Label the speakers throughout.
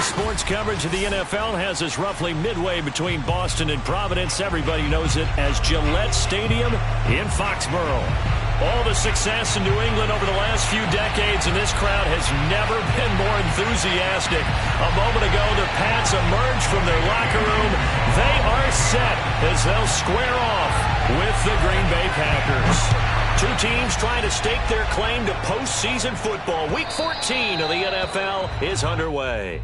Speaker 1: Sports coverage of the NFL has us roughly midway between Boston and Providence. Everybody knows it as Gillette Stadium in Foxborough. All the success in New England over the last few decades, and this crowd has never been more enthusiastic. A moment ago, the Pats emerged from their locker room. They are set as they'll square off with the Green Bay Packers. Two teams trying to stake their claim to postseason football. Week 14 of the NFL is underway.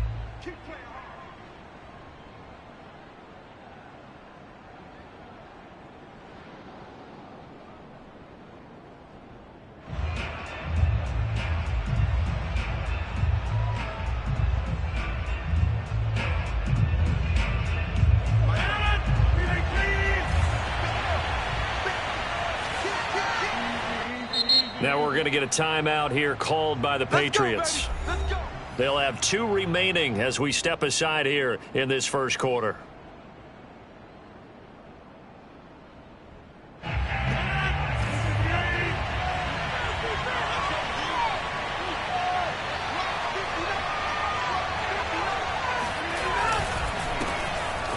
Speaker 1: Now we're going to get a timeout here called by the Patriots. They'll have 2 remaining as we step aside here in this first quarter.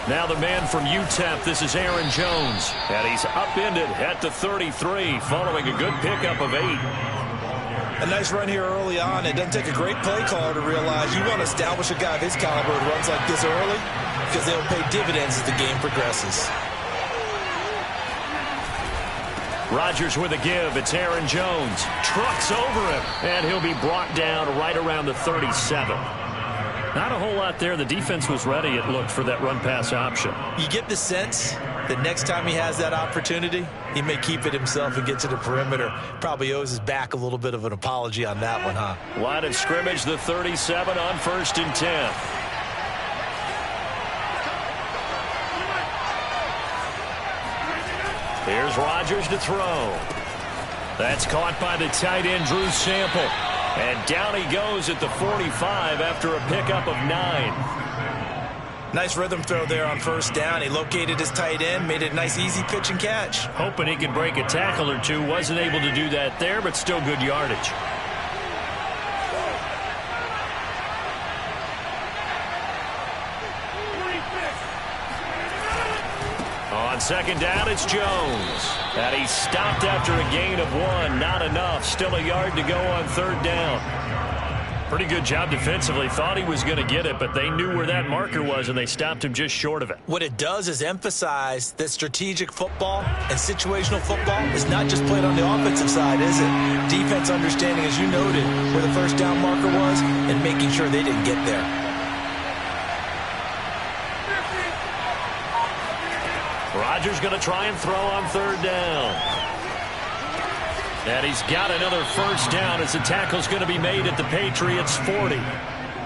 Speaker 1: Now the man from UTEP, this is Aaron Jones. And he's upended at the 33 following a good pickup of 8.
Speaker 2: A nice run here early on. It doesn't take a great play caller to realize you want to establish a guy of his caliber who runs like this early because they'll pay dividends as the game progresses.
Speaker 1: Rodgers with a give. It's Aaron Jones. Trucks over him, and he'll be brought down right around the 37. Not a whole lot there. The defense was ready, it looked, for that run-pass option. You get the sense that next time he has that opportunity, he may keep it himself and get to the perimeter. Probably owes his back a little bit of an apology on that one, huh? Line of scrimmage, the 37 on 1st and 10. Here's Rodgers to throw. That's caught by the tight end, Drew Sample. And down he goes at the 45 after a pickup of 9.
Speaker 2: Nice rhythm throw there on 1st down. He located his tight end, made it a nice easy pitch and catch.
Speaker 1: Hoping he could break a tackle or two. Wasn't able to do that there, but still good yardage. On 2nd down, it's Jones. And he stopped after a gain of 1. Not enough. Still a yard to go on 3rd down. Pretty good job defensively. Thought he was going to get it, but they knew where that marker was, and they stopped him just short of it.
Speaker 2: What it does is emphasize that strategic football and situational football is not just played on the offensive side, is it? Defense understanding, as you noted, where the 1st down marker was and making sure they didn't get there.
Speaker 1: Rodgers going to try and throw on 3rd down. And he's got another 1st down as the tackle's going to be made at the Patriots 40.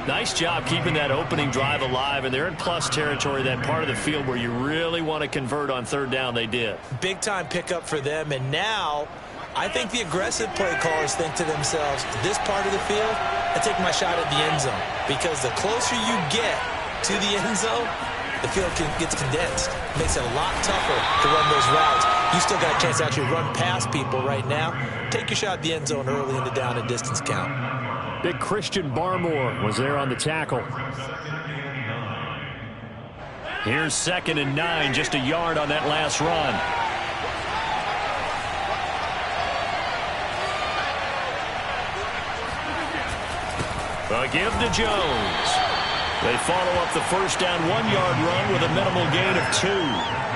Speaker 1: Nice job keeping that opening drive alive, and they're in plus territory, that part of the field where you really want to convert on 3rd down. They did. Big-time pickup for them, and now I think the aggressive play callers think to themselves, this part of the field, I take my shot at the end zone, because the closer you get to the end zone, the field gets condensed. Makes it a lot tougher to run those routes. You still got a chance to actually run past people right now. Take your shot at the end zone early in the down and distance count. Big Christian Barmore was there on the tackle. Here's 2nd and 9, just a yard on that last run. A give to Jones. They follow up the 1st down 1-yard run with a minimal gain of 2.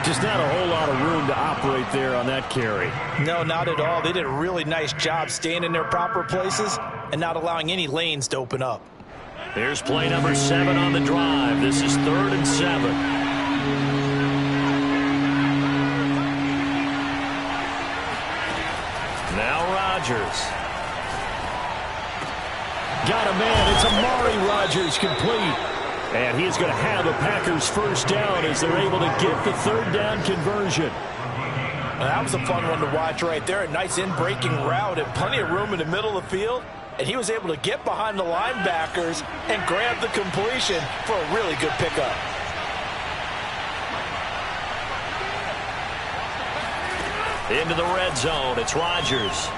Speaker 1: Just not a whole lot of room to operate there on that carry. No, not at all. They did a really nice job staying in their proper places and not allowing any lanes to open up. Here's play number 7 on the drive. This is 3rd and 7. Now Rodgers. Got a man. It's Amari Rodgers complete. And he's going to have a Packers 1st down as they're able to get the 3rd down conversion. That was a fun one to watch right there. A nice in-breaking route and plenty of room in the middle of the field. And he was able to get behind the linebackers and grab the completion for a really good pickup. Into the red zone. It's Rodgers.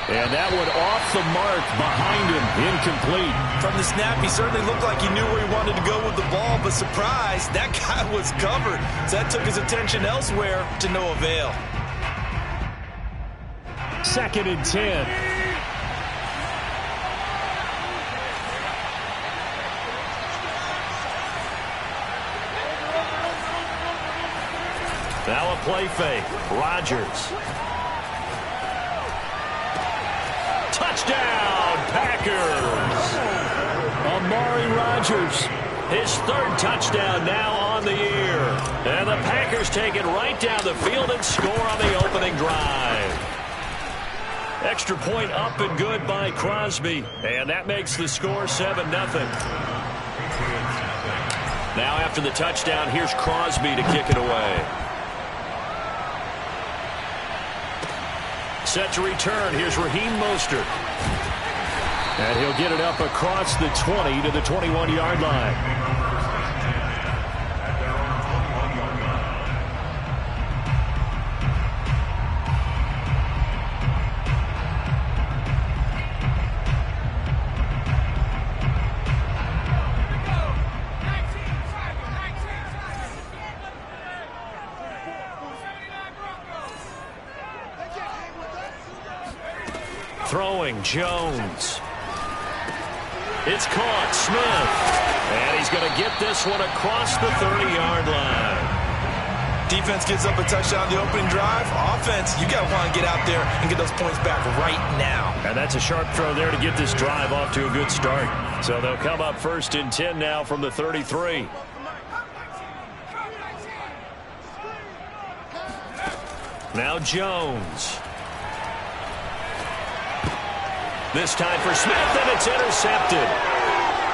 Speaker 1: And that one off the mark behind him, incomplete. From the snap, he certainly looked like he knew where he wanted to go with the ball, but surprise, that guy was covered. So that took his attention elsewhere to no avail. 2nd and 10. Now a play fake. Rodgers. Touchdown, Packers! Amari Rodgers, his 3rd touchdown now on the year. And the Packers take it right down the field and score on the opening drive. Extra point up and good by Crosby. And that makes the score 7-0. Now after the touchdown, here's Crosby to kick it away. Set to return. Here's Raheem Mostert. And he'll get it up across the 20 to the 21-yard line. Throwing Jones. It's caught. Smith. And he's going to get this one across the 30-yard line.
Speaker 2: Defense gives up a touchdown on the opening drive. Offense, you got to want to get out there and get those points back right now.
Speaker 1: And that's a sharp throw there to get this drive off to a good start. So they'll come up 1st and 10 now from the 33. Now Jones. This time for Smith, and it's intercepted.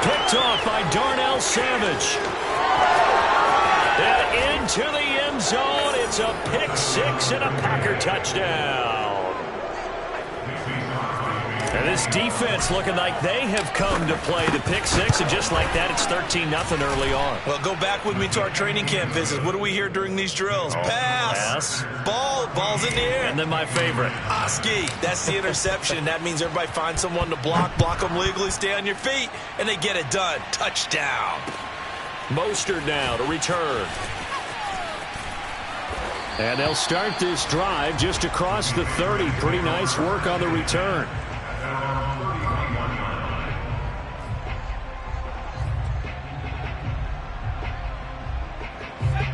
Speaker 1: Picked off by Darnell Savage. And into the end zone. It's a pick six and a Packer touchdown. And this defense looking like they have come to play the pick six, and just like that, it's 13-0 early on.
Speaker 2: Well, go back with me to our training camp visits. What do we hear during these drills? Pass. Ball's in the air.
Speaker 1: And then my favorite.
Speaker 2: Oski. That's the interception. That means everybody finds someone to block them legally, stay on your feet, and they get it done. Touchdown.
Speaker 1: Mostert now to return. And they'll start this drive just across the 30. Pretty nice work on the return.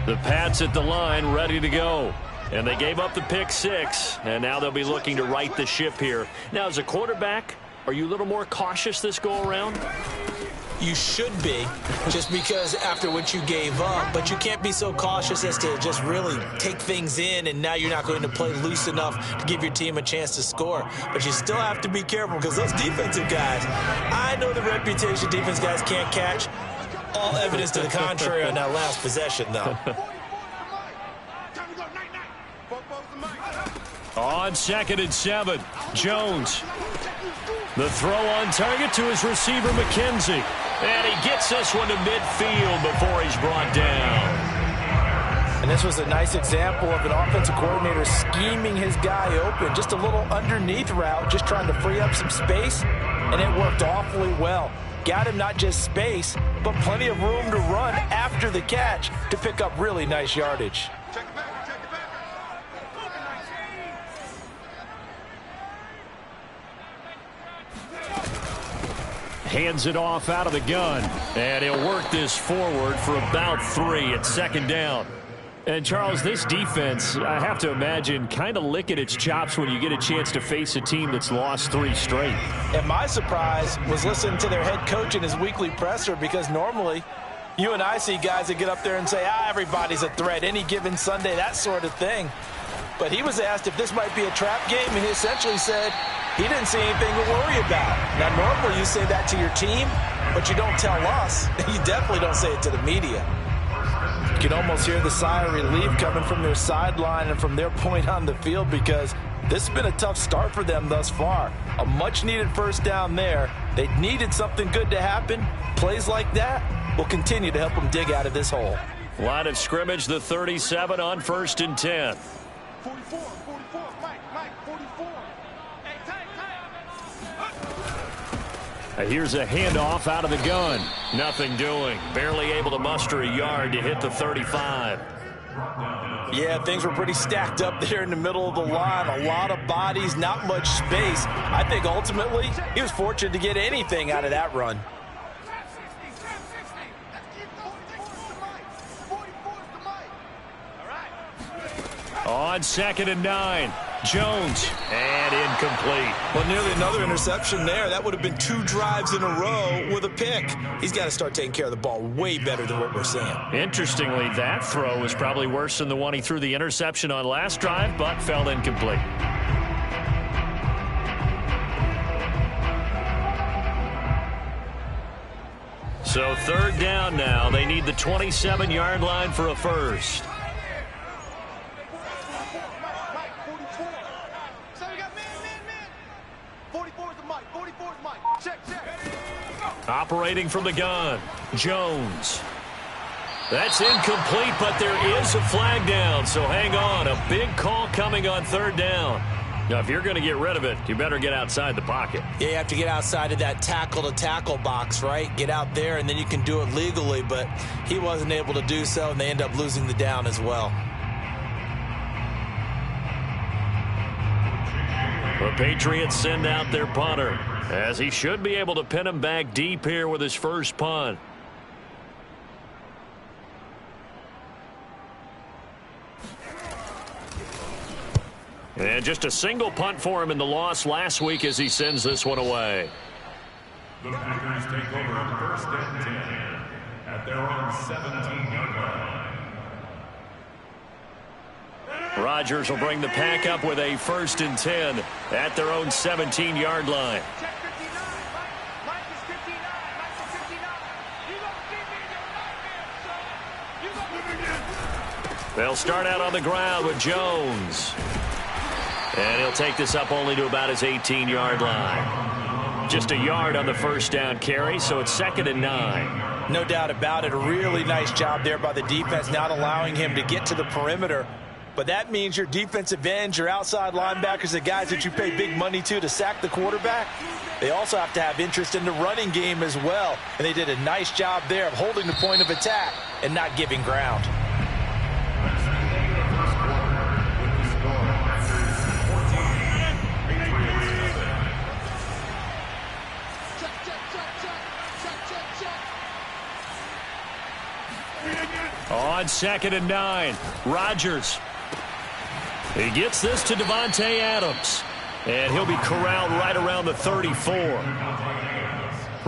Speaker 1: The Pats at the line ready to go. And they gave up the pick six. And now they'll be looking to right the ship here. Now, as a quarterback, are you a little more cautious this go around?
Speaker 2: You should be, just because after what you gave up, but you can't be so cautious as to just really take things in, and now you're not going to play loose enough to give your team a chance to score. But you still have to be careful, because those defensive guys, I know the reputation defense guys can't catch. All evidence to the contrary on that last possession, though.
Speaker 1: On 2nd and 7, Jones. The throw on target to his receiver, McKenzie. And he gets this one to midfield before he's brought down.
Speaker 2: And this was a nice example of an offensive coordinator scheming his guy open. Just a little underneath route, just trying to free up some space, and it worked awfully well. Got him not just space, but plenty of room to run after the catch to pick up really nice yardage.
Speaker 1: Hands it off out of the gun. And he'll work this forward for about 3 at 2nd down. And, Charles, this defense, I have to imagine, kind of licking its chops when you get a chance to face a team that's lost 3 straight.
Speaker 2: And my surprise was listening to their head coach in his weekly presser, because normally you and I see guys that get up there and say, everybody's a threat, any given Sunday, that sort of thing. But he was asked if this might be a trap game, and he essentially said he didn't see anything to worry about. Now, normally you say that to your team, but you don't tell us. You definitely don't say it to the media. You can almost hear the sigh of relief coming from their sideline and from their point on the field, because this has been a tough start for them thus far. A much-needed first down there. They needed something good to happen. Plays like that will continue to help them dig out of this hole.
Speaker 1: Line of scrimmage, the 37 on 1st and 10.
Speaker 3: 44, Mike, 44. Hey,
Speaker 1: Here's a handoff out of the gun. Nothing doing. Barely able to muster a yard to hit the 35.
Speaker 2: Yeah, things were pretty stacked up there in the middle of the line. A lot of bodies, not much space. I think ultimately he was fortunate to get anything out of that run.
Speaker 1: On 2nd and 9, Jones, and incomplete.
Speaker 2: Well, nearly another interception there. That would have been 2 drives in a row with a pick. He's got to start taking care of the ball way better than what we're seeing.
Speaker 1: Interestingly, that throw was probably worse than the one he threw the interception on last drive, but fell incomplete. So 3rd down now. They need the 27-yard line for a first. Operating from the gun, Jones. That's incomplete, but there is a flag down, so hang on. A big call coming on 3rd down. Now, if you're going to get rid of it, you better get outside the pocket.
Speaker 2: Yeah, you have to get outside of that tackle-to-tackle box, right? Get out there, and then you can do it legally, but he wasn't able to do so, and they end up losing the down as well.
Speaker 1: The Patriots send out their punter, as he should be able to pin him back deep here with his first punt. And just a single punt for him in the loss last week as he sends this one away.
Speaker 3: The Packers take over on 1st and 10 at their own 17-yard line.
Speaker 1: Rodgers will bring the pack up with a 1st and 10 at their own 17-yard line. They'll start out on the ground with Jones. And he'll take this up only to about his 18-yard line. Just a yard on the first down carry, so it's 2nd and 9.
Speaker 2: No doubt about it. A really nice job there by the defense, not allowing him to get to the perimeter. But that means your defensive ends, your outside linebackers, the guys that you pay big money to sack the quarterback, they also have to have interest in the running game as well. And they did a nice job there of holding the point of attack and not giving ground.
Speaker 1: On 2nd and 9, Rodgers. He gets this to Davante Adams. And he'll be corralled right around the 34.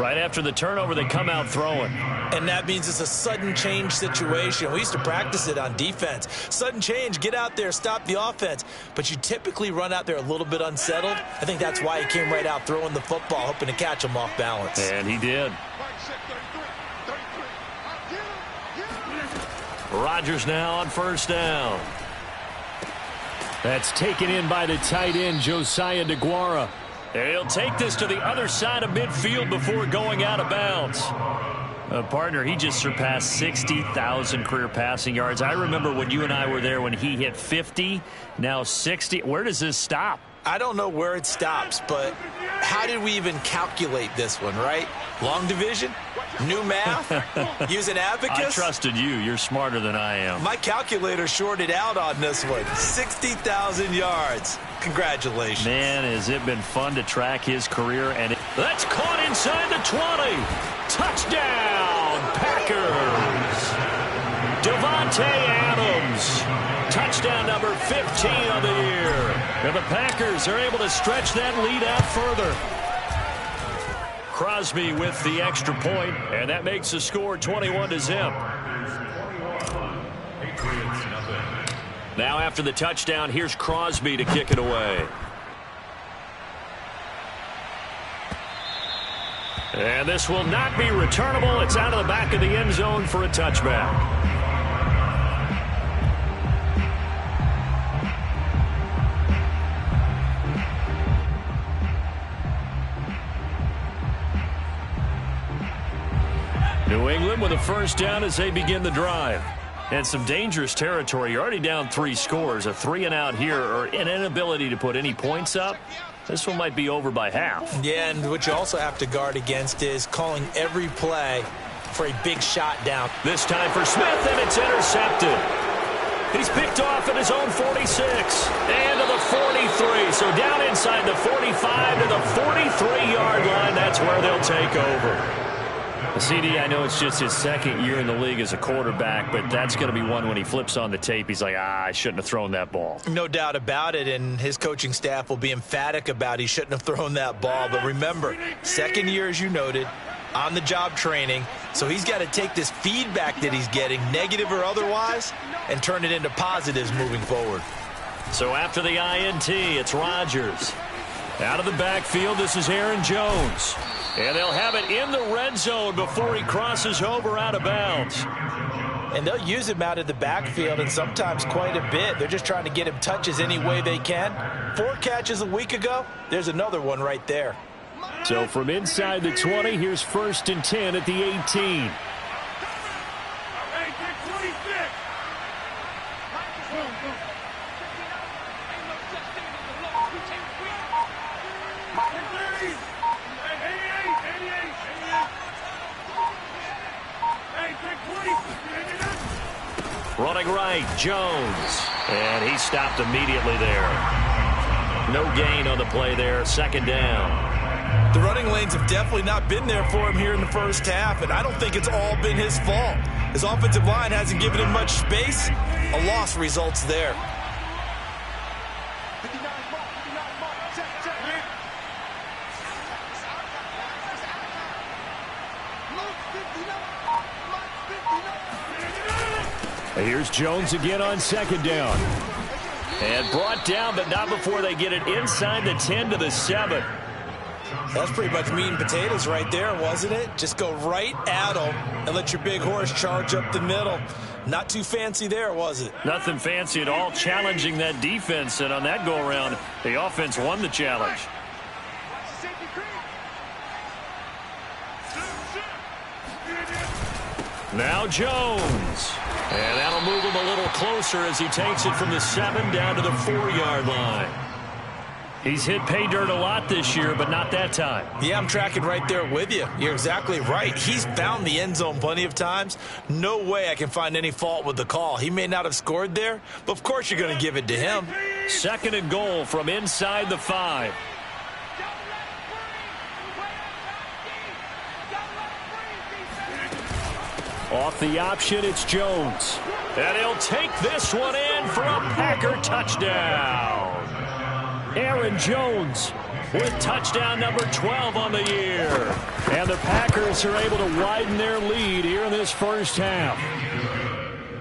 Speaker 1: Right after the turnover, they come out throwing.
Speaker 2: And that means it's a sudden change situation. We used to practice it on defense. Sudden change, get out there, stop the offense. But you typically run out there a little bit unsettled. I think that's why he came right out throwing the football, hoping to catch him off balance.
Speaker 1: And he did. Rodgers now on 1st down. That's taken in by the tight end, Josiah DeGuara. And he'll take this to the other side of midfield before going out of bounds. Partner, he just surpassed 60,000 career passing yards. I remember when you and I were there when he hit 50, now 60. Where does this stop?
Speaker 2: I don't know where it stops, but how did we even calculate this one, right? Long division? New math? Use an abacus?
Speaker 1: I trusted you. You're smarter than I am.
Speaker 2: My calculator shorted out on this one. 60,000 yards. Congratulations.
Speaker 1: Man, has it been fun to track his career. And that's caught inside the 20. Touchdown, Packers. Davante Adams. Touchdown number 15 of the year. And the Packers are able to stretch that lead out further. Crosby with the extra point, and that makes the score 21-0. Now after the touchdown, here's Crosby to kick it away. And this will not be returnable. It's out of the back of the end zone for a touchback. New England with a 1st down as they begin the drive. And some dangerous territory. You're already down 3 scores. A 3-and-out here, or an inability to put any points up. This one might be over by half.
Speaker 2: Yeah, and what you also have to guard against is calling every play for a big shot down.
Speaker 1: This time for Smith, and it's intercepted. He's picked off at his own 46. And to the 43. So down inside the 45 to the 43-yard line. That's where they'll take over. CD, I know it's just his 2nd year in the league as a quarterback, but that's going to be one when he flips on the tape. He's like, I shouldn't have thrown that ball.
Speaker 2: No doubt about it, and his coaching staff will be emphatic about he shouldn't have thrown that ball. But remember, 2nd year, as you noted, on-the-job training, so he's got to take this feedback that he's getting, negative or otherwise, and turn it into positives moving forward.
Speaker 1: So after the INT, it's Rodgers. Out of the backfield, this is Aaron Jones. And they'll have it in the red zone before he crosses over out of bounds.
Speaker 2: And they'll use him out of the backfield, and sometimes quite a bit. They're just trying to get him touches any way they can. 4 catches a week ago, there's another one right there.
Speaker 1: So from inside the 20, here's 1st and 10 at the 18. Running right, Jones. And he stopped immediately there. No gain on the play there. Second down.
Speaker 2: The running lanes have definitely not been there for him here in the first half, and I don't think it's all been his fault. His offensive line hasn't given him much space. A loss results there.
Speaker 1: Here's Jones again on second down. And brought down, but not before they get it inside the 10 to the 7.
Speaker 2: That's pretty much meat and potatoes right there, wasn't it? Just go right at them and let your big horse charge up the middle. Not too fancy there, was it?
Speaker 1: Nothing fancy at all, challenging that defense. And on that go-around, the offense won the challenge. Now Jones. And that'll move him a little closer as he takes it from the 7 down to the 4-yard line. He's hit pay dirt a lot this year, but not that time.
Speaker 2: Yeah, I'm tracking right there with you. You're exactly right. He's found the end zone plenty of times. No way I can find any fault with the call. He may not have scored there, but of course you're going to give it to him.
Speaker 1: Second and goal from inside the 5. Off the option, it's Jones. And he'll take this one in for a Packer touchdown. Aaron Jones with touchdown number 12 on the year. And the Packers are able to widen their lead here in this first half.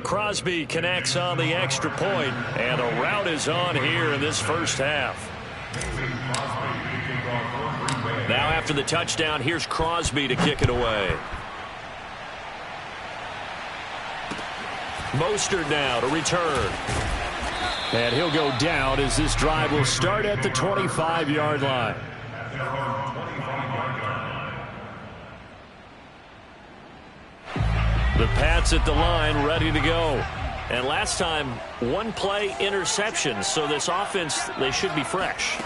Speaker 1: Crosby connects on the extra point, and the route is on here in this first half. Now after the touchdown, here's Crosby to kick it away. Mostert now to return. And he'll go down as this drive will start at the 25-yard line. The Pats at the line ready to go. And last time, one play interception. So this offense, they should be fresh.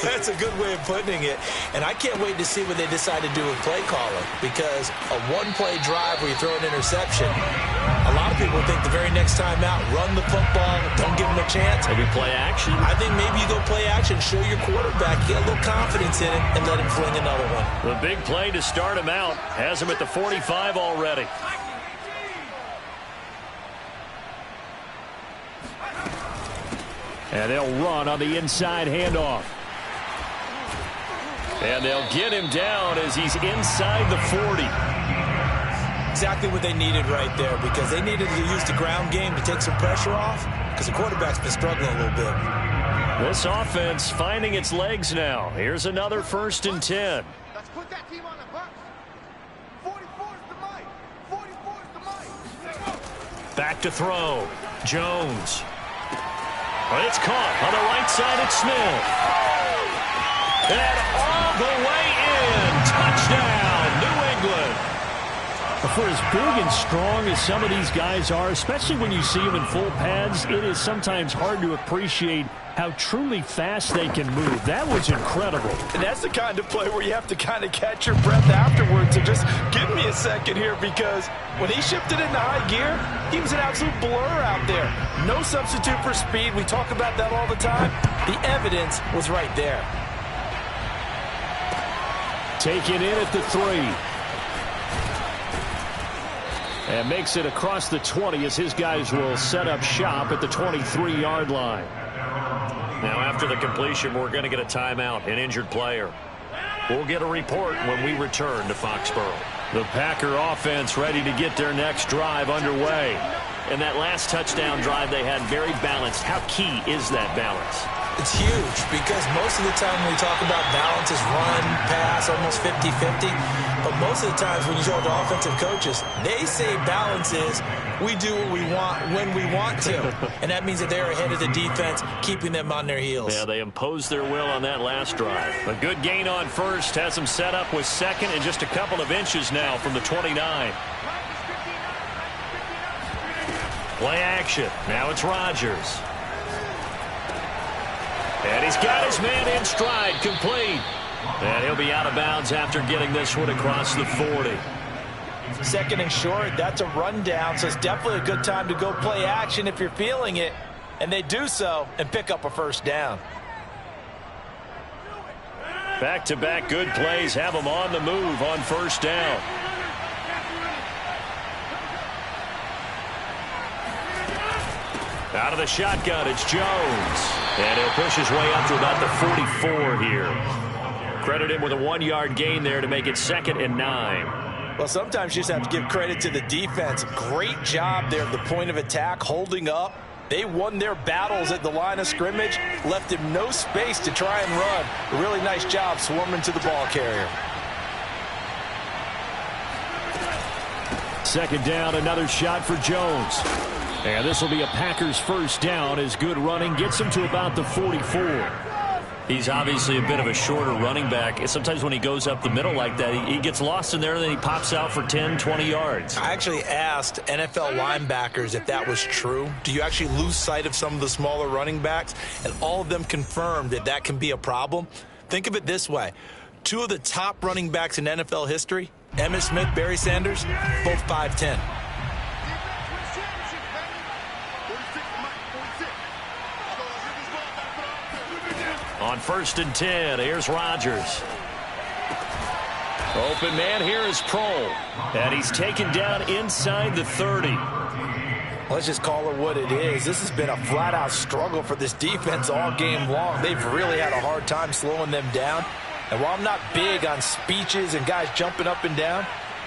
Speaker 2: That's a good way of putting it. And I can't wait to see what they decide to do with play calling. Because a one-play drive where you throw an interception, a lot of people think the very next time out, run the football, don't give them a chance.
Speaker 1: Maybe play action.
Speaker 2: I think maybe you go play action, show your quarterback, get a little confidence in it, and let him fling another one.
Speaker 1: The big play to start him out has him at the 45 already. And they'll run on the inside handoff. And they'll get him down as he's inside the 40.
Speaker 2: Exactly what they needed right there, because they needed to use the ground game to take some pressure off, because the quarterback's been struggling a little bit.
Speaker 1: This offense finding its legs now. Here's another 1st and 10.
Speaker 4: Let's put that team on the bus. 44's the mic. 44's the mic.
Speaker 1: Back to throw. Jones. But it's caught on the right side. It's Smith. And all the way in. Touchdown, New England. For as big and strong as some of these guys are, especially when you see them in full pads, it is sometimes hard to appreciate how truly fast they can move. That was incredible.
Speaker 2: And that's the kind of play where you have to kind of catch your breath afterwards. So just give me a second here, because when he shifted into high gear, he was an absolute blur out there. No substitute for speed. We talk about that all the time. The evidence was right there.
Speaker 1: Taken in at the 3. And makes it across the 20 as his guys will set up shop at the 23-yard line. Now after the completion, we're going to get a timeout, an injured player. We'll get a report when we return to Foxborough. The Packer offense ready to get their next drive underway. And that last touchdown drive they had very balanced. How key is that balance?
Speaker 2: It's huge, because most of the time when we talk about balance is run, pass, almost 50-50. But most of the times when you talk to offensive coaches, they say balance is we do what we want when we want to. And that means that they're ahead of the defense, keeping them on their heels.
Speaker 1: Yeah, they imposed their will on that last drive. A good gain on first has them set up with second and just a couple of inches now from the 29. Play action. Now it's Rodgers. And he's got his man in stride, complete. And he'll be out of bounds after getting this one across the 40.
Speaker 2: Second and short, that's a rundown, so it's definitely a good time to go play action if you're feeling it. And they do so and pick up a first down.
Speaker 1: Back-to-back good plays have them on the move on first down. Out of the shotgun, it's Jones. And he'll push his way up to about the 44 here. Credit him with a 1-yard gain there to make it 2nd and 9.
Speaker 2: Well, sometimes you just have to give credit to the defense. Great job there at the point of attack, holding up. They won their battles at the line of scrimmage, left him no space to try and run. A really nice job swarming to the ball carrier.
Speaker 1: 2nd down, another shot for Jones. And this will be a Packers first down as good running gets him to about the 44. He's obviously a bit of a shorter running back. Sometimes when he goes up the middle like that, he gets lost in there and then he pops out for 10, 20 yards.
Speaker 2: I actually asked NFL linebackers if that was true. Do you actually lose sight of some of the smaller running backs? And all of them confirmed that that can be a problem. Think of it this way. 2 of the top running backs in NFL history, Emmitt Smith, Barry Sanders, both 5'10".
Speaker 1: On 1st and 10, here's Rodgers. Open man here is Prohl. And he's taken down inside the 30.
Speaker 2: Let's just call it what it is. This has been a flat-out struggle for this defense all game long. They've really had a hard time slowing them down. And while I'm not big on speeches and guys jumping up and down,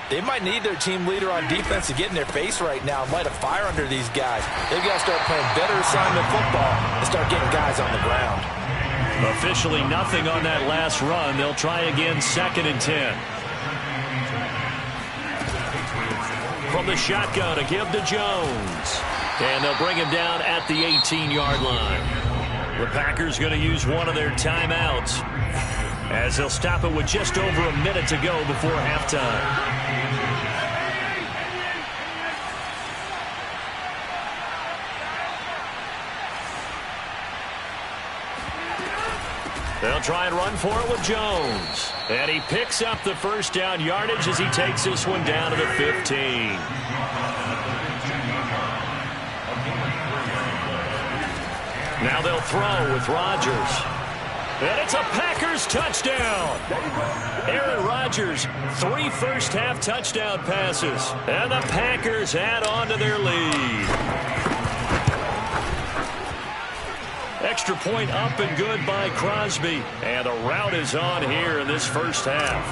Speaker 2: they might need their team leader on defense to get in their face right now and light a fire under these guys. They've got to start playing better assignment football and start getting guys on the ground.
Speaker 1: Officially nothing on that last run. They'll try again 2nd and 10. From the shotgun, a give to Jones. And they'll bring him down at the 18-yard line. The Packers going to use one of their timeouts as they'll stop it with just over a minute to go before halftime. They'll try and run for it with Jones. And he picks up the first down yardage as he takes this one down to the 15. Now they'll throw with Rodgers. And it's a Packers touchdown. Aaron Rodgers, 3 first-half touchdown passes. And the Packers add on to their lead. Extra point up and good by Crosby. And the route is on here in this first half.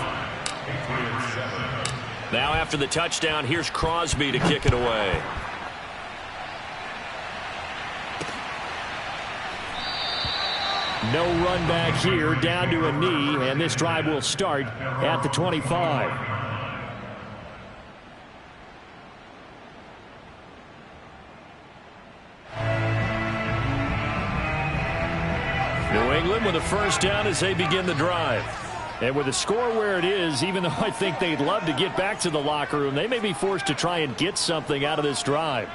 Speaker 1: Now after the touchdown, here's Crosby to kick it away. No run back here, down to a knee, and this drive will start at the 25. New England with a first down as they begin the drive. And with the score where it is, even though I think they'd love to get back to the locker room, they may be forced to try and get something out of this drive.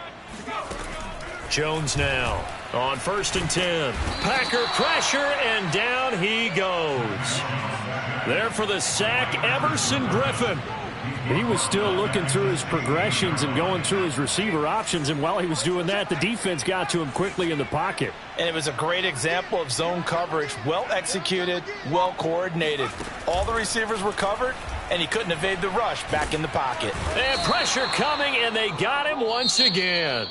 Speaker 1: Jones now on 1st and 10. Packer pressure, and down he goes. There for the sack, Everson Griffin. He was still looking through his progressions and going through his receiver options, and while he was doing that, the defense got to him quickly in the pocket.
Speaker 2: And it was a great example of zone coverage. Well executed, well coordinated. All the receivers were covered, and he couldn't evade the rush back in the pocket.
Speaker 1: And pressure coming, and they got him once again.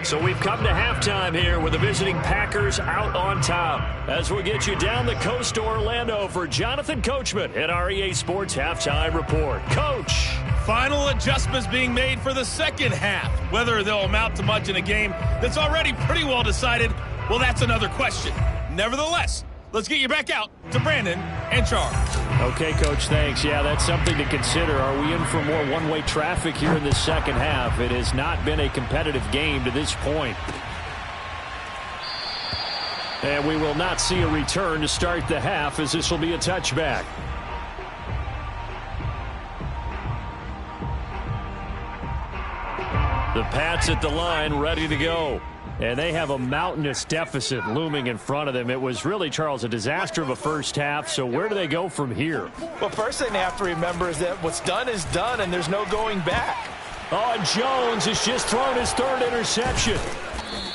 Speaker 1: So we've come to halftime here with the visiting Packers out on top. As we get you down the coast to Orlando for Jonathan Coachman at our EA Sports Halftime Report. Coach.
Speaker 5: Final adjustments being made for the second half. Whether they'll amount to much in a game that's already pretty well decided, well, that's another question. Nevertheless, let's get you back out to Brandon and Charles.
Speaker 1: Okay, Coach, thanks. Yeah, that's something to consider. Are we in for more one-way traffic here in the second half? It has not been a competitive game to this point. And we will not see a return to start the half, as this will be a touchback. The Pats at the line, ready to go. And they have a mountainous deficit looming in front of them. It was really, Charles, a disaster of a first half. So where do they go from here?
Speaker 2: Well, first thing they have to remember is that what's done is done, and there's no going back.
Speaker 1: Oh, Jones has just thrown his 3rd interception.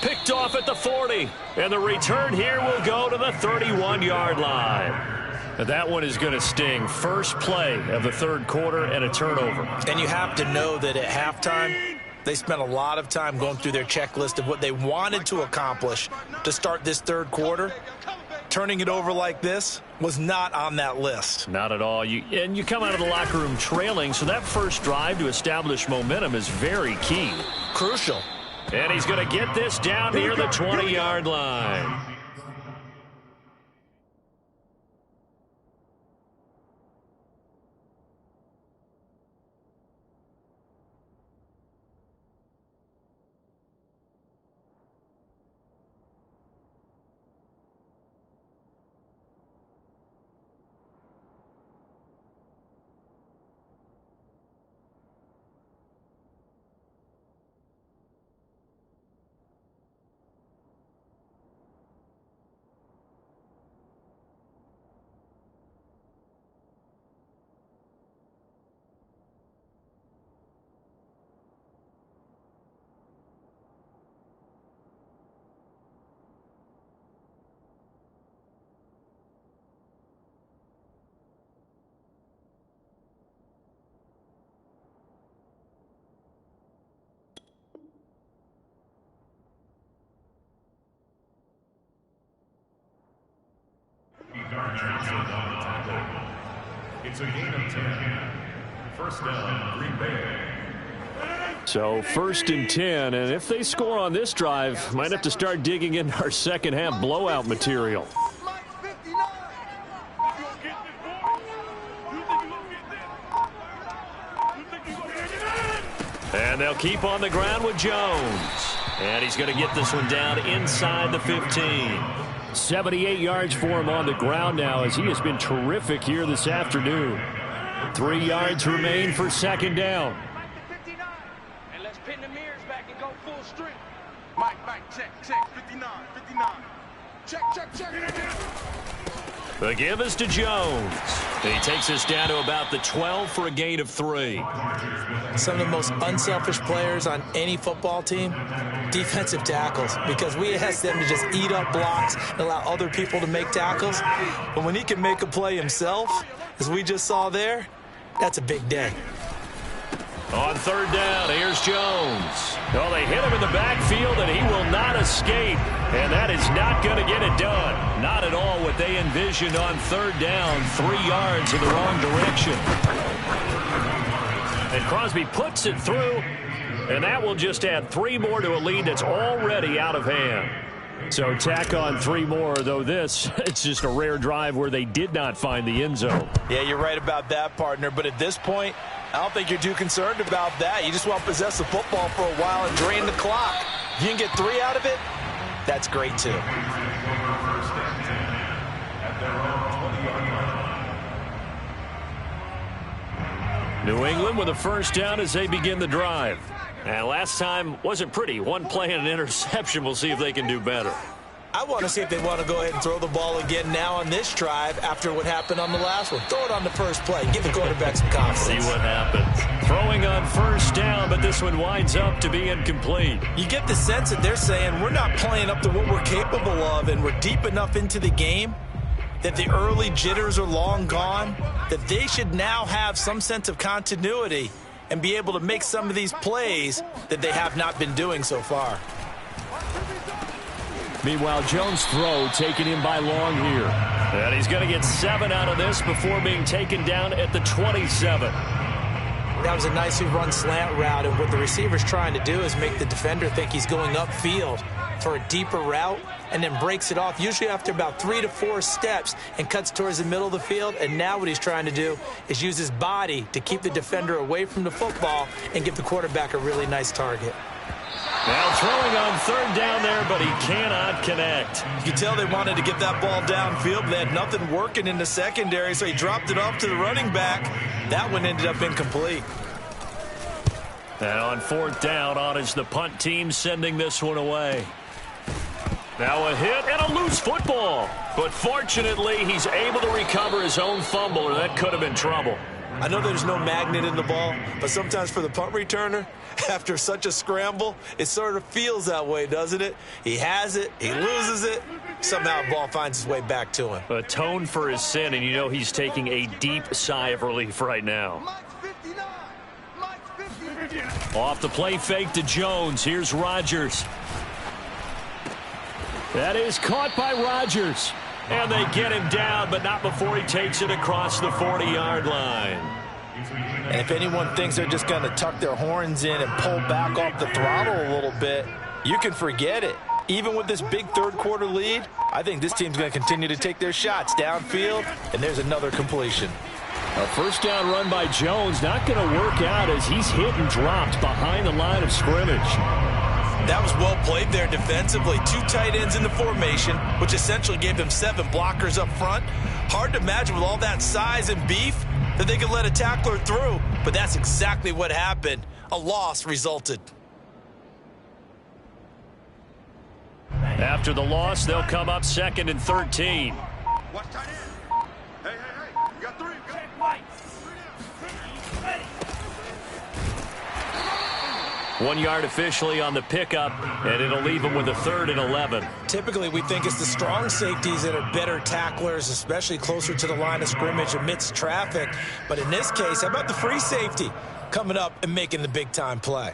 Speaker 1: Picked off at the 40. And the return here will go to the 31-yard line. That one is going to sting. First play of the third quarter and a turnover.
Speaker 2: And you have to know that at halftime, they spent a lot of time going through their checklist of what they wanted to accomplish to start this third quarter. Turning it over like this was not on that list.
Speaker 1: Not at all. And you come out of the locker room trailing, so that first drive to establish momentum is very key.
Speaker 2: Crucial.
Speaker 1: And he's going to get this down near the 20-yard line.
Speaker 3: It's a gain of 10. First down, Green Bay.
Speaker 1: So 1st and 10, and if they score on this drive, might have to start digging into our second half blowout material. And they'll keep on the ground with Jones. And he's going to get this one down inside the 15. 78 yards for him on the ground now as he has been terrific here this afternoon. 3 yards remain for second down.
Speaker 4: And let's pin the mirrors back and go full strength. Mike, check, 59. Check.
Speaker 1: The give is to Jones. He takes us down to about the 12 for a gain of 3.
Speaker 2: Some of the most unselfish players on any football team, defensive tackles, because we ask them to just eat up blocks and allow other people to make tackles. But when he can make a play himself, as we just saw there, that's a big day.
Speaker 1: On third down, here's Jones. Oh, they hit him in the backfield, and he will not escape. And that is not going to get it done. Not at all what they envisioned on third down. 3 yards in the wrong direction. And Crosby puts it through, and that will just add 3 more to a lead that's already out of hand. So tack on 3 more, though it's just a rare drive where they did not find the end zone.
Speaker 2: Yeah, you're right about that, partner. But at this point, I don't think you're too concerned about that. You just want to possess the football for a while and drain the clock. If you can get 3 out of it, that's great, too.
Speaker 1: New England with a first down as they begin the drive. And last time wasn't pretty. 1 play and an interception. We'll see if they can do better.
Speaker 2: I want to see if they want to go ahead and throw the ball again now on this drive after what happened on the last one. Throw it on the first play. Give the quarterback some confidence.
Speaker 1: See what happens. Throwing on first down, but this one winds up to be incomplete.
Speaker 2: You get the sense that they're saying we're not playing up to what we're capable of, and we're deep enough into the game that the early jitters are long gone, that they should now have some sense of continuity and be able to make some of these plays that they have not been doing so far.
Speaker 1: Meanwhile, Jones' throw taken in by Long here. And he's going to get 7 out of this before being taken down at the 27.
Speaker 2: That was a nicely run slant route, and what the receiver's trying to do is make the defender think he's going upfield for a deeper route and then breaks it off, usually after about 3 to 4 steps, and cuts towards the middle of the field. And now what he's trying to do is use his body to keep the defender away from the football and give the quarterback a really nice target.
Speaker 1: Now throwing on third down there, but he cannot connect.
Speaker 2: You can tell they wanted to get that ball downfield, but they had nothing working in the secondary, so he dropped it off to the running back. That one ended up incomplete.
Speaker 1: And on fourth down, on is the punt team sending this one away. Now a hit and a loose football. But fortunately, he's able to recover his own fumble, or that could have been trouble.
Speaker 2: I know there's no magnet in the ball, but sometimes for the punt returner, after such a scramble, it sort of feels that way, doesn't it? He has it, he loses it, somehow the ball finds its way back to him.
Speaker 1: Atone for his sin, and you know he's taking a deep sigh of relief right now. Off the play fake to Jones. Here's Rodgers. That is caught by Rodgers. And they get him down, but not before he takes it across the 40-yard line.
Speaker 2: And if anyone thinks they're just going to tuck their horns in and pull back off the throttle a little bit, you can forget it. Even with this big third-quarter lead, I think this team's going to continue to take their shots downfield, and there's another completion.
Speaker 1: A first down run by Jones, not going to work out as he's hit and dropped behind the line of scrimmage.
Speaker 2: That was well played there defensively. 2 tight ends in the formation, which essentially gave them 7 blockers up front. Hard to imagine with all that size and beef that they could let a tackler through, but that's exactly what happened. A loss resulted.
Speaker 1: After the loss, they'll come up 2nd and 13.
Speaker 4: Watch tight end. Hey, you got 3. Go.
Speaker 1: 1 yard officially on the pickup, and it'll leave them with a 3rd and 11.
Speaker 2: Typically, we think it's the strong safeties that are better tacklers, especially closer to the line of scrimmage amidst traffic. But in this case, how about the free safety coming up and making the big-time play?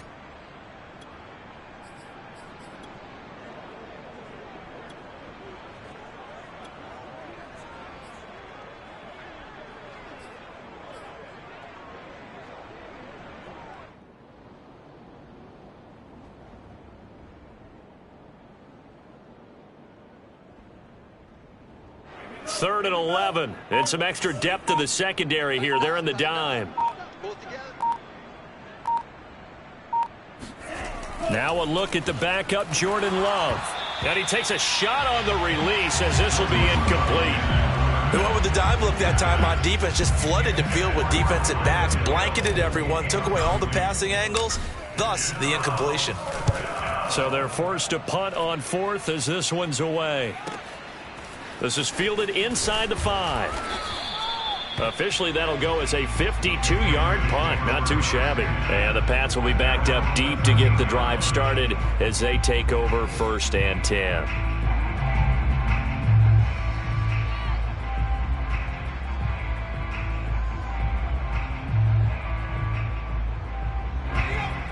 Speaker 1: Third and 11, and some extra depth to the secondary here. They're in the dime. Now a look at the backup, Jordan Love. And he takes a shot on the release as this will be incomplete.
Speaker 2: They went with the dime look that time on defense, just flooded the field with defensive backs, blanketed everyone, took away all the passing angles, thus the incompletion.
Speaker 1: So they're forced to punt on 4th as this one's away. This is fielded inside the 5. Officially, that'll go as a 52-yard punt. Not too shabby. And the Pats will be backed up deep to get the drive started as they take over 1st and 10.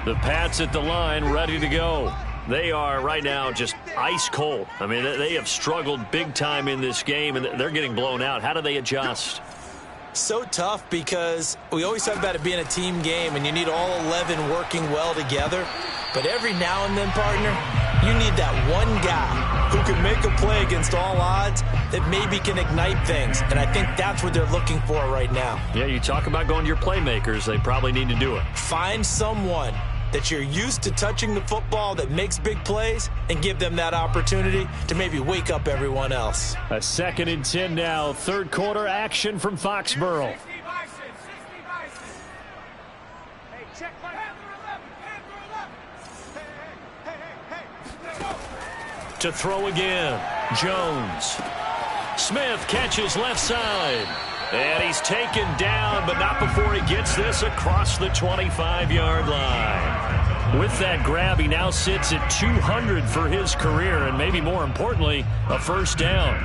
Speaker 1: The Pats at the line, ready to go. They are right now just ice cold. I mean, they have struggled big time in this game, and they're getting blown out. How do they adjust?
Speaker 2: So tough because we always talk about it being a team game, and you need all 11 working well together. But every now and then, partner, you need that one guy who can make a play against all odds that maybe can ignite things. And I think that's what they're looking for right now.
Speaker 1: Yeah, you talk about going to your playmakers. They probably need to do it.
Speaker 2: Find someone that you're used to touching the football that makes big plays and give them that opportunity to maybe wake up everyone else.
Speaker 1: A 2nd and 10 now. Third quarter action from Foxborough. To throw again. Jones. Smith catches left side. And he's taken down, but not before he gets this across the 25-yard line. With that grab, he now sits at 200 for his career, and maybe more importantly, a first down.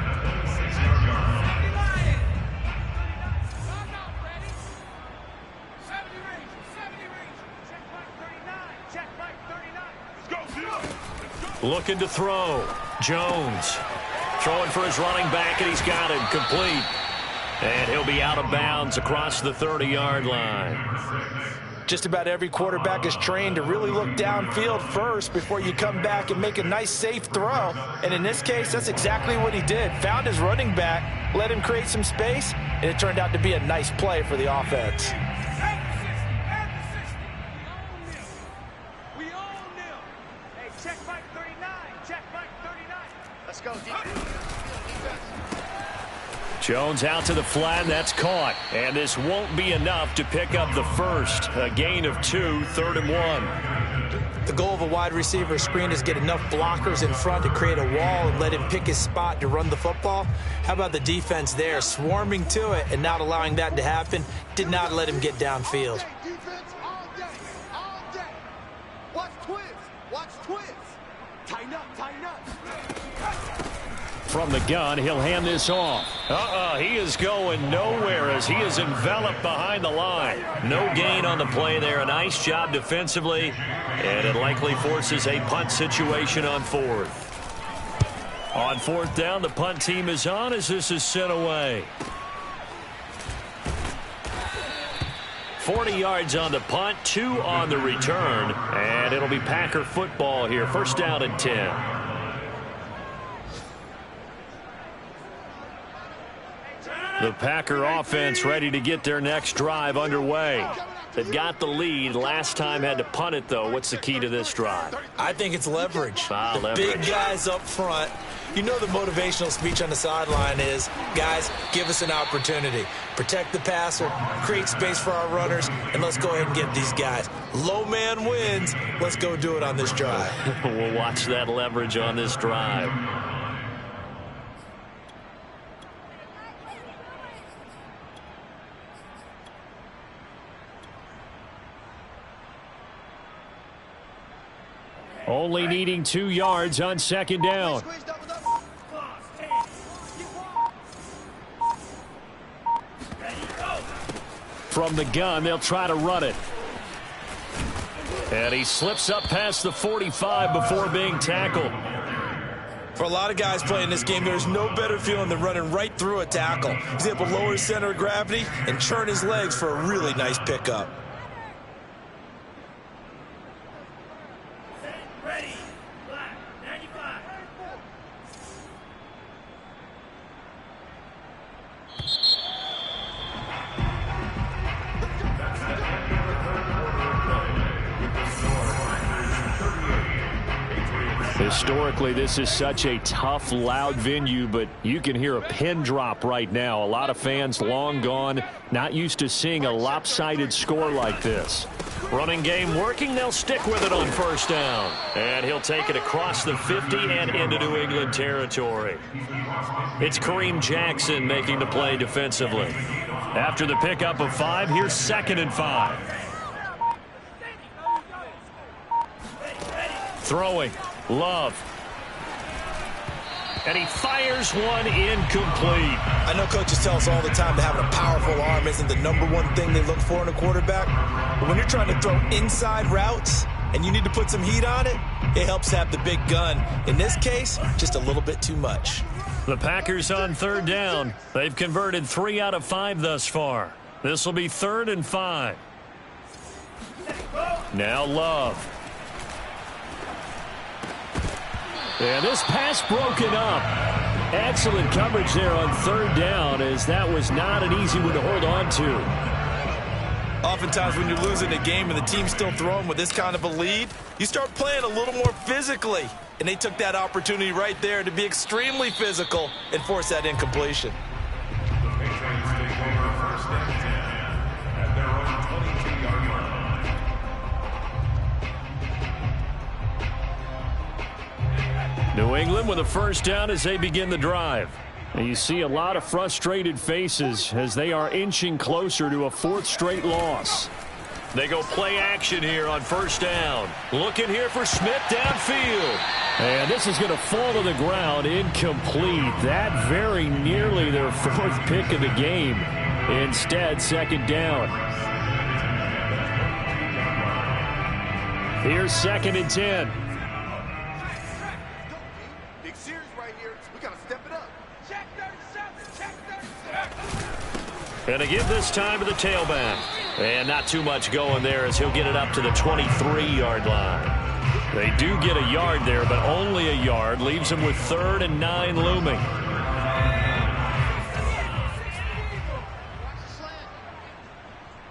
Speaker 1: Looking to throw. Jones throwing for his running back, and he's got it complete. And he'll be out of bounds across the 30-yard line.
Speaker 2: Just about every quarterback is trained to really look downfield first before you come back and make a nice, safe throw. And in this case, that's exactly what he did. Found his running back, let him create some space, and it turned out to be a nice play for the offense.
Speaker 4: We own them. Hey, check Mike 39. Check Mike 39. Let's go, defense.
Speaker 1: Jones out to the flat, and that's caught. And this won't be enough to pick up the first. A gain of 2, 3rd and 1.
Speaker 2: The goal of a wide receiver screen is get enough blockers in front to create a wall and let him pick his spot to run the football. How about the defense there, swarming to it and not allowing that to happen? Did not let him get downfield.
Speaker 4: Defense all day, all day. Watch twins. Tighten up.
Speaker 1: From the gun, he'll hand this off. He is going nowhere as he is enveloped behind the line. No gain on the play there. A nice job defensively, and it likely forces a punt situation on 4th. On 4th down, the punt team is on as this is sent away. 40 yards on the punt, 2 on the return, and it'll be Packer football here. First down and 10. The Packer offense ready to get their next drive underway. They've got the lead. Last time had to punt it, though. What's the key to this drive?
Speaker 2: I think it's leverage.
Speaker 1: Leverage.
Speaker 2: Big guys up front. You know the motivational speech on the sideline is, guys, give us an opportunity. Protect the passer, create space for our runners, and let's go ahead and get these guys. Low man wins. Let's go do it on this drive.
Speaker 1: We'll watch that leverage on this drive. Only needing 2 yards on 2nd down. From the gun, they'll try to run it. And he slips up past the 45 before being tackled.
Speaker 2: For a lot of guys playing this game, there's no better feeling than running right through a tackle. He's able to lower his center of gravity and churn his legs for a really nice pickup.
Speaker 1: Historically, this is such a tough, loud venue, but you can hear a pin drop right now. A lot of fans long gone, not used to seeing a lopsided score like this. Running game working. They'll stick with it on 1st down. And he'll take it across the 50 and into New England territory. It's Kareem Jackson making the play defensively. After the pickup of 5, here's 2nd and 5. Throwing. Love. And he fires one incomplete.
Speaker 2: I know coaches tell us all the time that having a powerful arm isn't the #1 thing they look for in a quarterback. But when you're trying to throw inside routes and you need to put some heat on it, it helps have the big gun. In this case, just a little bit too much.
Speaker 1: The Packers on 3rd down. They've converted 3 out of 5 thus far. This will be 3rd and 5. Now Love. And this pass broken up. Excellent coverage there on 3rd down, as that was not an easy one to hold on to.
Speaker 2: Oftentimes when you're losing a game and the team's still throwing with this kind of a lead, you start playing a little more physically. And they took that opportunity right there to be extremely physical and force that incompletion.
Speaker 3: The Patriots take over 1st and 10 at their own 22-yard line.
Speaker 1: New England with a 1st down as they begin the drive. And you see a lot of frustrated faces as they are inching closer to a 4th straight loss. They go play action here on 1st down. Looking here for Smith downfield. And this is going to fall to the ground, incomplete. That very nearly their 4th pick of the game. Instead, 2nd down. Here's 2nd and 10.
Speaker 4: Big series right here. We got to step it up. Check 37. Check 37.
Speaker 1: And to give this time to the tailback. And not too much going there as he'll get it up to the 23-yard line. They do get a yard there, but only a yard. Leaves them with 3rd and 9 looming.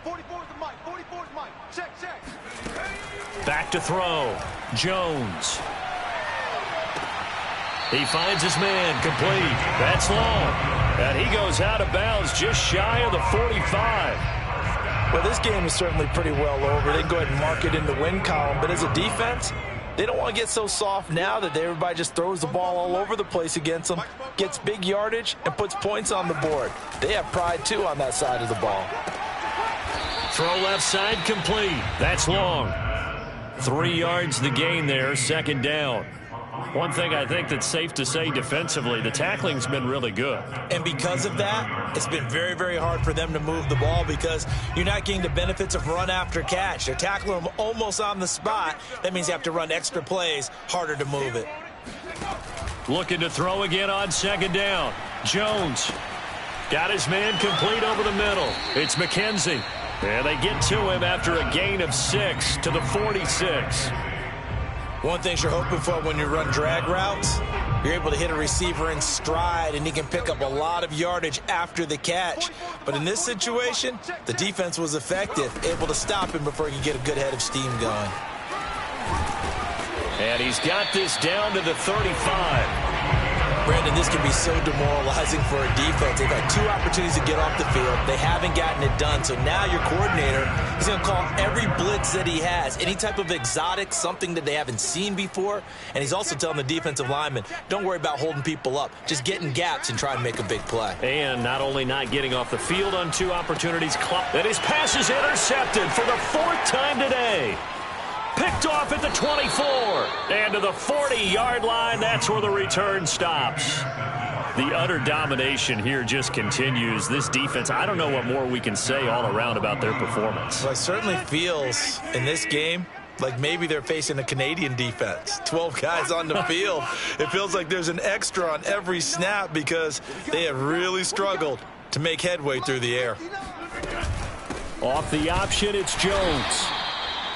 Speaker 4: 44's the mic. 44's mic. Check, check.
Speaker 1: Back to throw. Jones. He finds his man complete. That's long. And he goes out of bounds just shy of the 45.
Speaker 2: Well, this game is certainly pretty well over. They can go ahead and mark it in the win column. But as a defense, they don't want to get so soft now that everybody just throws the ball all over the place against them, gets big yardage, and puts points on the board. They have pride, too, on that side of the ball.
Speaker 1: Throw left side complete. That's long. 3 yards the gain there, second down. One thing I think that's safe to say defensively, the tackling's been really good.
Speaker 2: And because of that, it's been very, very hard for them to move the ball because you're not getting the benefits of run after catch. They're tackling them almost on the spot. That means you have to run extra plays, harder to move it.
Speaker 1: Looking to throw again on second down. Jones got his man complete over the middle. It's McKenzie. And they get to him after a gain of 6 to the 46.
Speaker 2: One thing you're hoping for when you run drag routes, you're able to hit a receiver in stride, and he can pick up a lot of yardage after the catch. But in this situation, the defense was effective, able to stop him before he could get a good head of steam going.
Speaker 1: And he's got this down to the 35.
Speaker 2: Brandon, this can be so demoralizing for a defense. They've had 2 opportunities to get off the field. They haven't gotten it done. So now your coordinator is going to call every blitz that he has, any type of exotic, something that they haven't seen before. And he's also telling the defensive lineman, don't worry about holding people up. Just get in gaps and try and make a big play.
Speaker 1: And not only not getting off the field on 2 opportunities, that his pass is intercepted for the 4th time today. Picked off at the 24. And to the 40-yard line, that's where the return stops. The utter domination here just continues. This defense, I don't know what more we can say all around about their performance.
Speaker 2: Well, it certainly feels in this game like maybe they're facing a Canadian defense. 12 guys on the field. It feels like there's an extra on every snap because they have really struggled to make headway through the air.
Speaker 1: Off the option, it's Jones.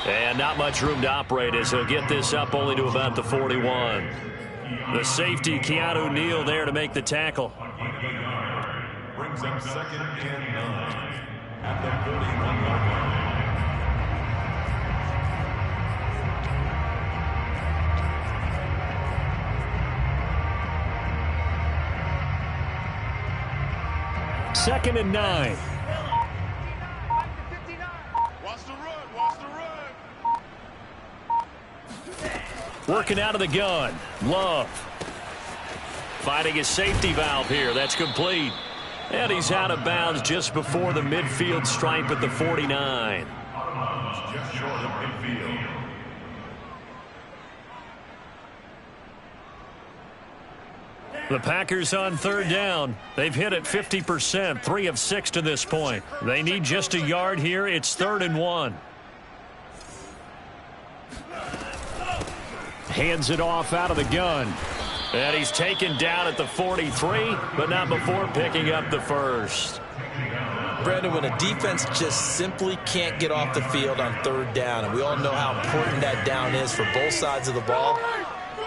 Speaker 1: And not much room to operate as he'll get this up only to about the 41. The safety, Keanu Neal, there to make the tackle.
Speaker 3: Brings up 2nd and 9 at the 41-yard line.
Speaker 1: 2nd and 9. Working out of the gun. Love. Finding his safety valve here. That's complete. And he's out of bounds just before the midfield stripe at the 49.
Speaker 3: Just short of midfield.
Speaker 1: The Packers on 3rd down. They've hit it 50%, 3 of 6 to this point. They need just a yard here. It's 3rd and 1. Hands it off out of the gun. And he's taken down at the 43, but not before picking up the first.
Speaker 2: Brandon, when a defense just simply can't get off the field on 3rd down, and we all know how important that down is for both sides of the ball,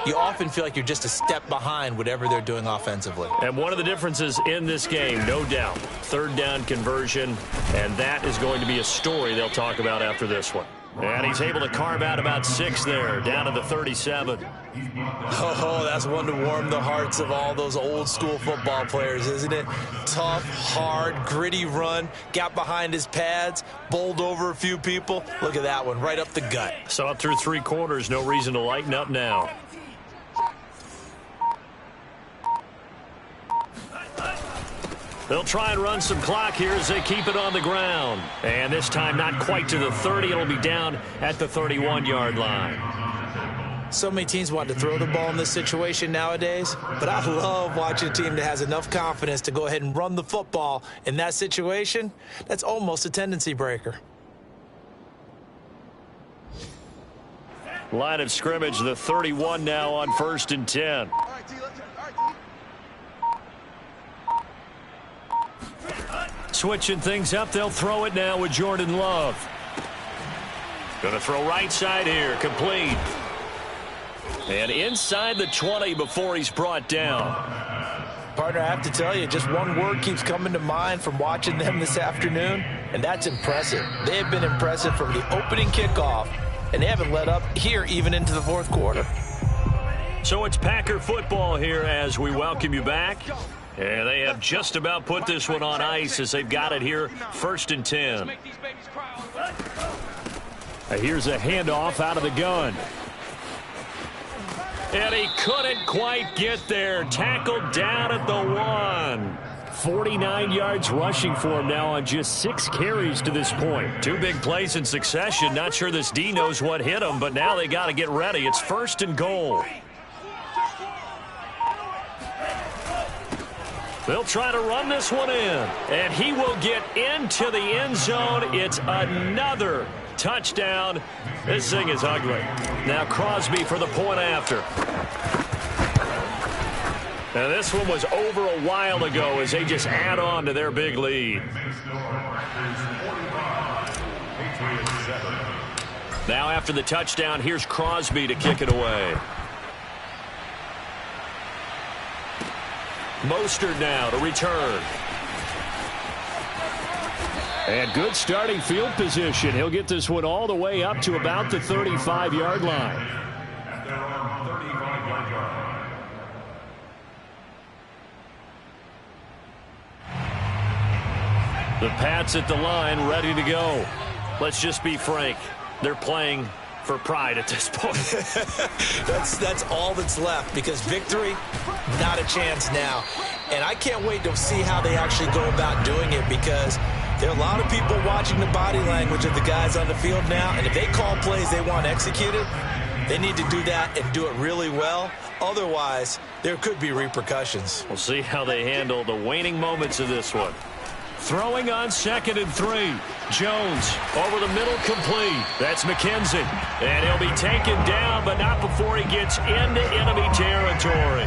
Speaker 2: you often feel like you're just a step behind whatever they're doing offensively.
Speaker 1: And one of the differences in this game, no doubt, 3rd down conversion, and that is going to be a story they'll talk about after this one. And he's able to carve out about 6 there, down to the 37.
Speaker 2: Oh, that's one to warm the hearts of all those old school football players, isn't it? Tough, hard, gritty run, got behind his pads, bowled over a few people. Look at that one, right up the gut.
Speaker 1: So up through 3 quarters, no reason to lighten up now. They'll try and run some clock here as they keep it on the ground. And this time not quite to the 30. It'll be down at the 31-yard line.
Speaker 2: So many teams want to throw the ball in this situation nowadays, but I love watching a team that has enough confidence to go ahead and run the football in that situation. That's almost a tendency breaker.
Speaker 1: Line of scrimmage, the 31 now on 1st and 10. Switching things up, they'll throw it now with Jordan Love. Going to throw right side here, complete. And inside the 20 before he's brought down.
Speaker 2: Partner, I have to tell you, just one word keeps coming to mind from watching them this afternoon, and that's impressive. They have been impressive from the opening kickoff, and they haven't let up here even into the 4th quarter.
Speaker 1: So it's Packer football here as we welcome you back. And they have just about put this one on ice as they've got it here, 1st and 10. Here's a handoff out of the gun. And he couldn't quite get there. Tackled down at the 1. 49 yards rushing for him now on just 6 carries to this point. 2 big plays in succession. Not sure this D knows what hit him, but now they got to get ready. It's 1st and goal. They'll try to run this one in. And he will get into the end zone. It's another touchdown. This thing is ugly. Now Crosby for the point after. Now this one was over a while ago as they just add on to their big lead. Now after the touchdown, here's Crosby to kick it away. Mostert now to return. And good starting field position. He'll get this one all the way up to about the 35-yard line. The Pats at the line, ready to go. Let's just be frank. They're playing for pride at this point.
Speaker 2: That's all that's left, because victory, not a chance now. And I can't wait to see how they actually go about doing it, because there are a lot of people watching the body language of the guys on the field now, and if they call plays they want executed, they need to do that and do it really well. Otherwise, there could be repercussions.
Speaker 1: We'll see how they handle the waning moments of this one. Throwing on 2nd and 3. Jones over the middle, complete. That's McKenzie. And he'll be taken down, but not before he gets into enemy territory.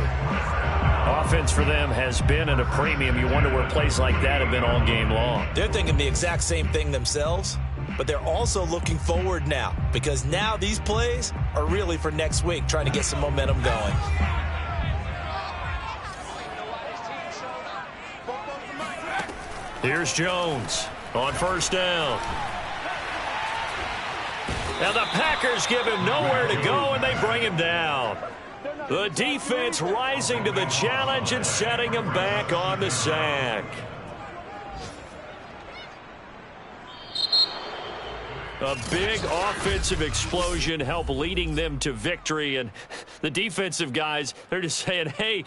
Speaker 1: Offense for them has been at a premium. You wonder where plays like that have been all game long.
Speaker 2: They're thinking the exact same thing themselves, but they're also looking forward now, because now these plays are really for next week, trying to get some momentum going.
Speaker 1: Here's Jones on 1st down. Now the Packers give him nowhere to go, and they bring him down. The defense rising to the challenge and setting him back on the sack. A big offensive explosion helped leading them to victory, and the defensive guys, they're just saying, hey,